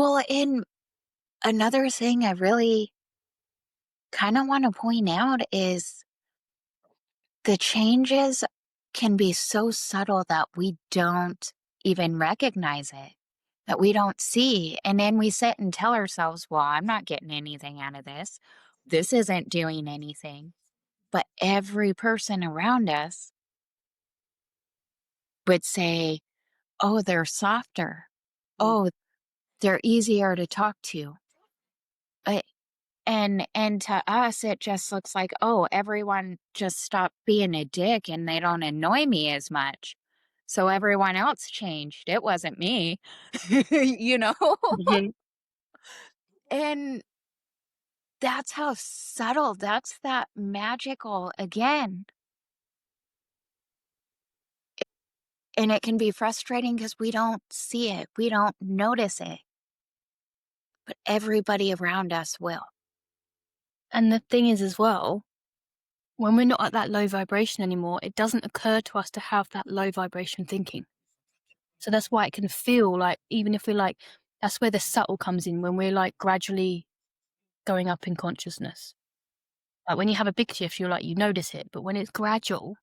Well, and another thing I really kind of want to point out is the changes can be so subtle that we don't even recognize it, that we don't see. And then we sit and tell ourselves, well, I'm not getting anything out of this. This isn't doing anything. But every person around us would say, oh, they're softer. Oh, they're easier to talk to. Uh, and to us, it just looks like, oh, everyone just stopped being a dick and they don't annoy me as much. So everyone else changed. It wasn't me, you know? Mhm. And that's how subtle, that's that magical again. And it can be frustrating because we don't see it, we don't notice it, but everybody around us will. And the thing is as well, when we're not at that low vibration anymore, it doesn't occur to us to have that low vibration thinking. So that's why it can feel like, even if we're like, that's where the subtle comes in when we're like gradually going up in consciousness. Like when you have a big shift, you're like, you notice it. But when it's gradual,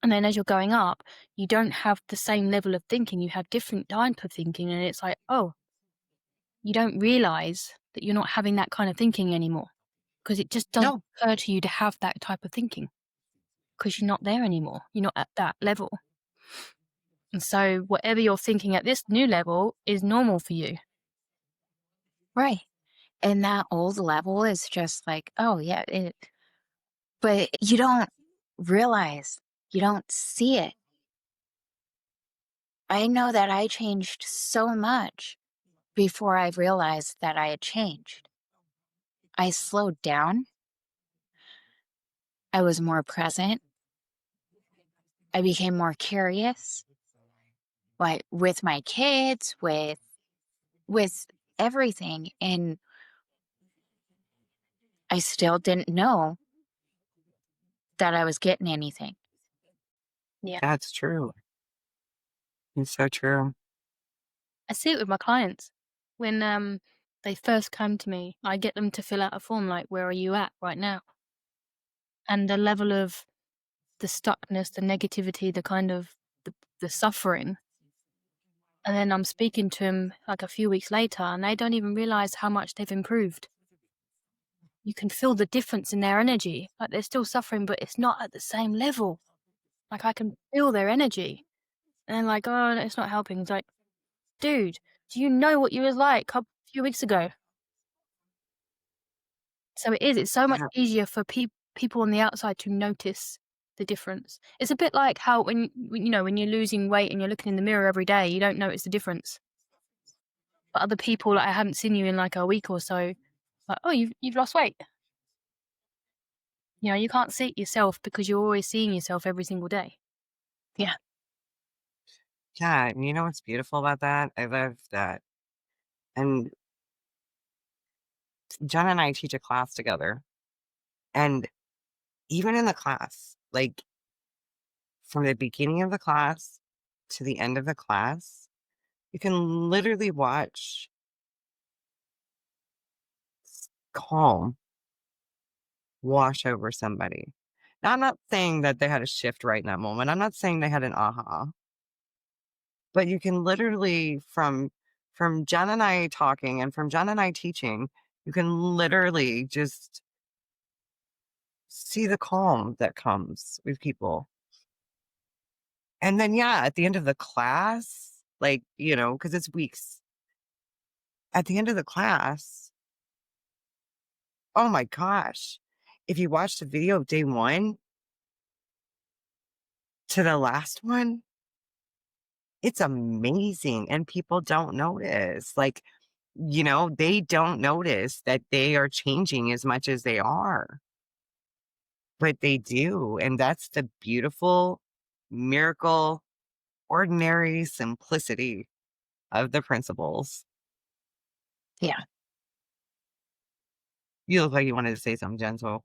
and then as you're going up, you don't have the same level of thinking. You have different type of thinking. And it's like, oh, you don't realize that you're not having that kind of thinking anymore because it just doesn't No, occur to you to have that type of thinking because you're not there anymore. You're not at that level. And so whatever you're thinking at this new level is normal for you. right. And that old level is just like, oh, yeah, but you don't realize, you don't see it. I know that I changed so much before I realized that I had changed. I slowed down. I was more present. I became more curious, like with my kids, with everything. And I still didn't know that I was getting anything. Yeah. That's true. It's so true. I see it with my clients. When they first come to me, I get them to fill out a form like, where are you at right now? And the level of the stuckness, the negativity, the kind of the suffering. And then I'm speaking to them like a few weeks later and they don't even realize how much they've improved. You can feel the difference in their energy. Like they're still suffering, but it's not at the same level. Like I can feel their energy. And they're like, oh, no, it's not helping. It's like, dude, do you know what you was like a few weeks ago? So it is, it's so much Yeah. easier for people on the outside to notice the difference. It's a bit like how when you're losing weight and you're looking in the mirror every day, you don't notice the difference. But other people, like, I haven't seen you in like a week or so, like, oh, you've lost weight. You can't see it yourself because you're always seeing yourself every single day. Yeah. Yeah. And you know what's beautiful about that? I love that. And Jen and I teach a class together. And even in the class, like from the beginning of the class to the end of the class, you can literally watch calm wash over somebody. Now, I'm not saying that they had a shift right in that moment. I'm not saying they had an aha, but you can literally from Jen and I talking and from Jen and I teaching, you can literally just see the calm that comes with people. And then, yeah, at the end of the class, like, because it's weeks, at the end of the class, oh my gosh, if you watch the video of day one to the last one, it's amazing. And people don't notice. Like, they don't notice that they are changing as much as they are, but they do. And that's the beautiful miracle, ordinary simplicity of the principles. Yeah. You look like you wanted to say something, Jen. So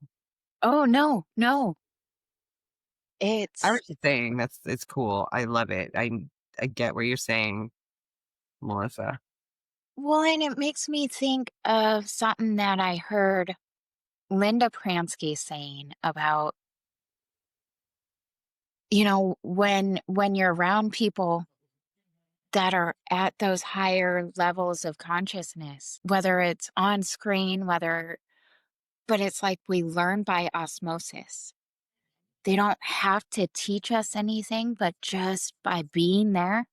Oh, no, no. I was It's just saying it's cool. I love it. I get what you're saying, Melissa. Well, and it makes me think of something that I heard Linda Pransky saying about, when you're around people that are at those higher levels of consciousness, whether it's on screen, but it's like we learn by osmosis. They don't have to teach us anything, but just by being there,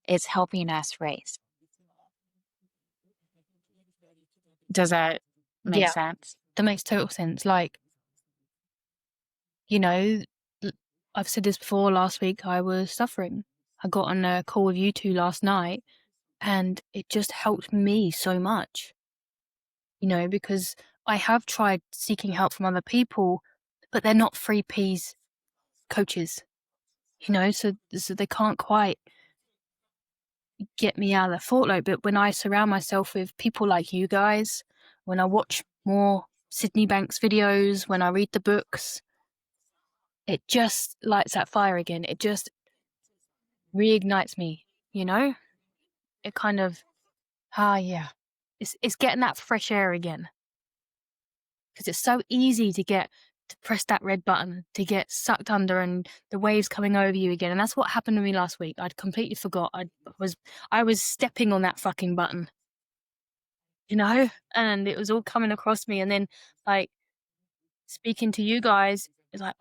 it's helping us raise. Does that make Yeah, sense? that makes total sense. Like, you know, l- I've said this before. Last week, I was suffering. I got on a call with you two last night, and it just helped me so much, because I have tried seeking help from other people, but they're not free P's coaches, so they can't quite get me out of the thought. But when I surround myself with people like you guys, when I watch more Sydney Banks videos, when I read the books, it just lights that fire again. It just reignites me, you know? It kind of, yeah. It's getting that fresh air again. Because it's so easy to press that red button, to get sucked under and the waves coming over you again. And that's what happened to me last week. I'd completely forgot. I was stepping on that fucking button, and it was all coming across me. And then, like, speaking to you guys, it's like,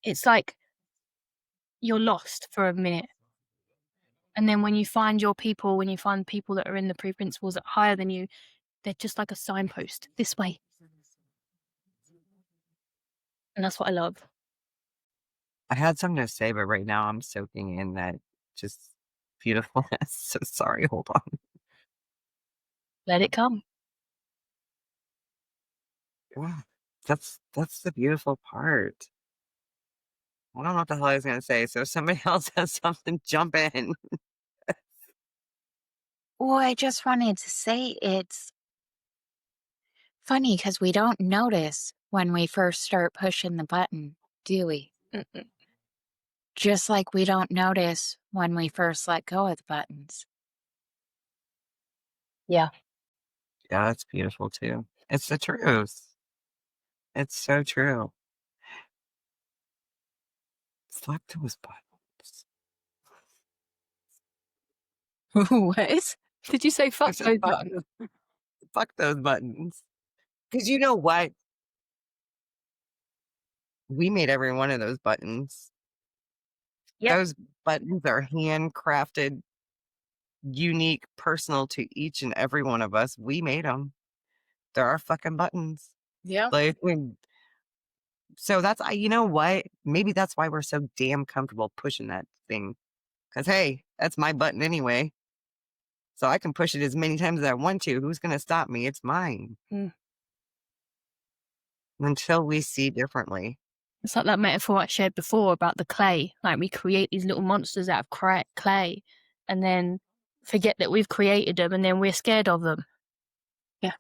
it's like you're lost for a minute. And then when you find your people, when you find people that are in the pre-principles that are higher than you, they're just like a signpost this way. And that's what I love. I had something to say, but right now I'm soaking in that just beautifulness. So sorry, hold on. Let it come. Yeah, that's the beautiful part. I don't know what the hell I was gonna say, so if somebody else has something, jump in. Well, I just wanted to say it's funny because we don't notice when we first start pushing the button, do we? Mm-mm. Just like we don't notice when we first let go of the buttons. Yeah. Yeah, that's beautiful too. It's the truth. It's so true. Fuck those buttons. What? Did you say I fuck said, those buttons? fuck those buttons. Because you know what? We made every one of those buttons. Yep. Those buttons are handcrafted, unique, personal to each and every one of us. We made them. They're our fucking buttons. Yeah. Like, so you know what? Maybe that's why we're so damn comfortable pushing that thing. Because, hey, that's my button anyway. So I can push it as many times as I want to. Who's going to stop me? It's mine. Mm. Until we see differently. It's like that metaphor I shared before about the clay. Like, we create these little monsters out of clay and then forget that we've created them, and then we're scared of them. Yeah.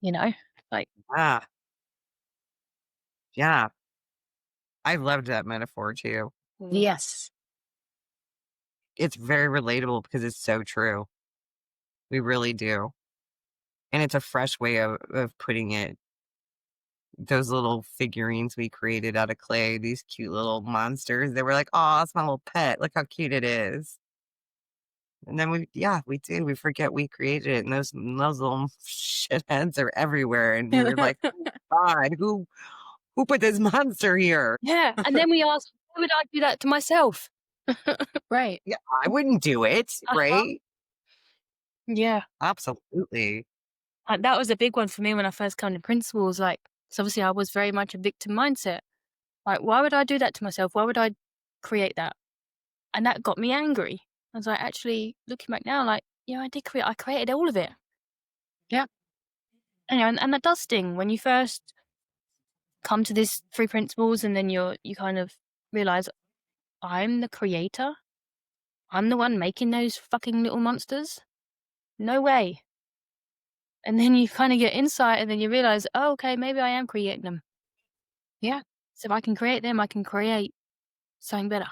You know? Like, Ah, yeah. I loved that metaphor too. Yes. It's very relatable because it's so true. We really do. And it's a fresh way of putting it. Those little figurines we created out of clay, these cute little monsters. They were like, oh, it's my little pet. Look how cute it is. And then we do. We forget we created it. And those little shitheads are everywhere. And we're like, oh, God, who put this monster here? yeah. And then we ask, why would I do that to myself? Right. Yeah, I wouldn't do it, Uh-huh. right? Yeah. Absolutely. That was a big one for me when I first came to principles. Like, so obviously I was very much a victim mindset. Like, why would I do that to myself? Why would I create that? And that got me angry. I was like, actually, looking back now, like, yeah, I created all of it. Yeah. And that does sting when you first come to this three principles, and then you kind of realize, I'm the creator. I'm the one making those fucking little monsters. No way. And then you kind of get insight, and then you realize, oh, okay, maybe I am creating them. Yeah. So if I can create them, I can create something better.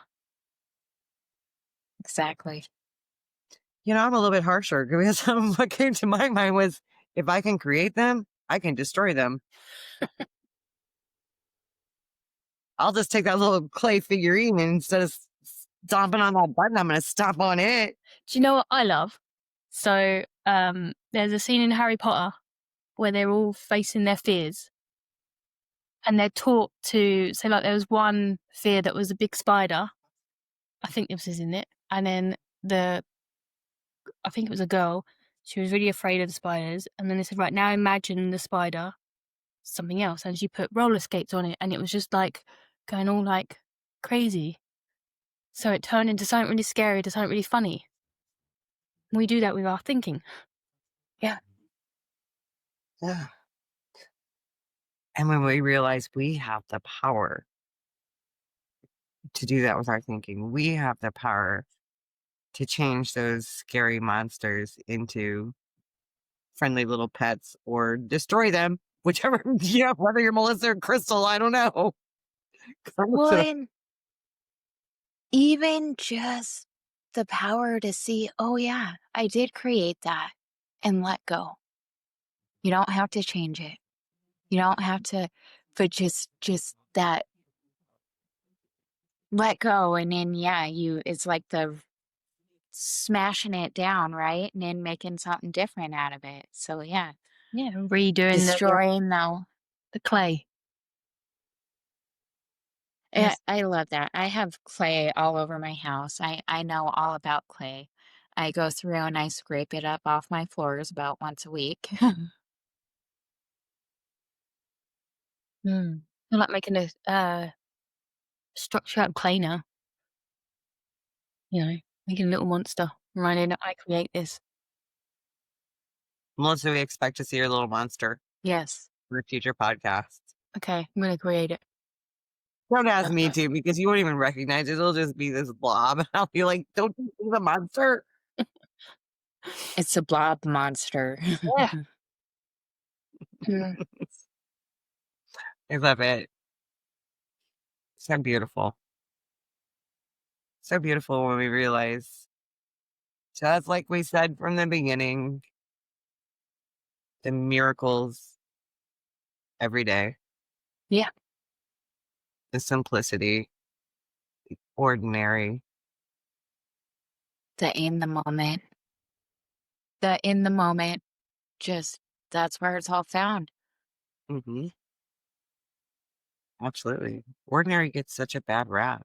Exactly. I'm a little bit harsher because what came to my mind was if I can create them, I can destroy them. I'll just take that little clay figurine and instead of stomping on that button, I'm going to stomp on it. Do you know what I love? So, there's a scene in Harry Potter where they're all facing their fears and they're taught to, so like there was one fear that was a big spider. I think this is in it. And then I think it was a girl, she was really afraid of the spiders. And then they said, right, now imagine the spider, something else. And she put roller skates on it and it was just like going all like crazy. So it turned into something really scary to something really funny. We do that with our thinking. Yeah. Yeah. And when we realize we have the power to do that with our thinking, we have the power to change those scary monsters into friendly little pets or destroy them, whichever, whether you're Melissa or Crystal, I don't know. Well, and even just the power to see, oh, yeah, I did create that and let go. You don't have to change it. You don't have to, but just that let go. And then, yeah, it's like the smashing it down, right? And then making something different out of it. So, yeah, Yeah, redoing destroying though. the clay. Yeah, Yes. I love that. I have clay all over my house. I know all about clay. I go through and I scrape it up off my floors about once a week. Mm. I like making a structure out of clay now. Making a little monster, reminding that I create this. Melissa, we expect to see your little monster Yes. for a future podcast. Okay, I'm gonna create it. Don't ask me to because you won't even recognize it. It'll just be this blob. And I'll be like, don't you see the monster? It's a blob monster. Yeah. Mm. I love it. So beautiful. So beautiful when we realize, just like we said from the beginning, the miracles every day, Yeah. the simplicity, ordinary. The in the moment. The in the moment. Just that's where it's all found. Hmm. Absolutely. Ordinary gets such a bad rap.